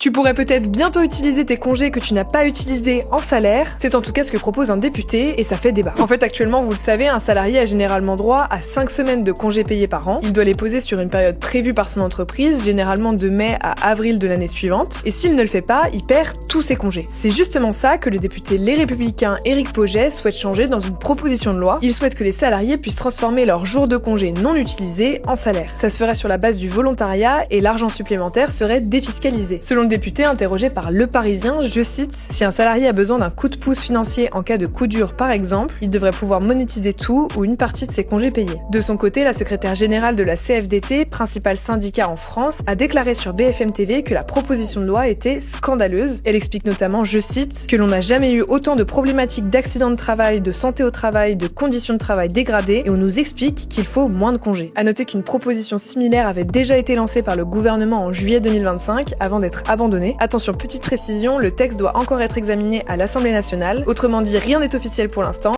Tu pourrais peut-être bientôt utiliser tes congés que tu n'as pas utilisés en salaire, c'est en tout cas ce que propose un député et ça fait débat. En fait, actuellement, vous le savez, un salarié a généralement droit à 5 semaines de congés payés par an. Il doit les poser sur une période prévue par son entreprise, généralement de mai à avril de l'année suivante, et s'il ne le fait pas, il perd tous ses congés. C'est justement ça que le député Les Républicains Éric Pauget souhaite changer dans une proposition de loi. Il souhaite que les salariés puissent transformer leurs jours de congés non utilisés en salaire. Ça se ferait sur la base du volontariat et l'argent supplémentaire serait défiscalisé. Selon le député interrogé par Le Parisien, je cite, « Si un salarié a besoin d'un coup de pouce financier en cas de coup dur par exemple, il devrait pouvoir monétiser tout ou une partie de ses congés payés. » De son côté, la secrétaire générale de la CFDT, principal syndicat en France, a déclaré sur BFM TV que la proposition de loi était scandaleuse. Elle explique notamment, je cite, « que l'on n'a jamais eu autant de problématiques d'accidents de travail, de santé au travail, de conditions de travail dégradées et on nous explique qu'il faut moins de congés. » À noter qu'une proposition similaire avait déjà été lancée par le gouvernement en juillet 2025 avant d'être abandonnée. Attention, petite précision, le texte doit encore être examiné à l'Assemblée nationale. Autrement dit, rien n'est officiel pour l'instant.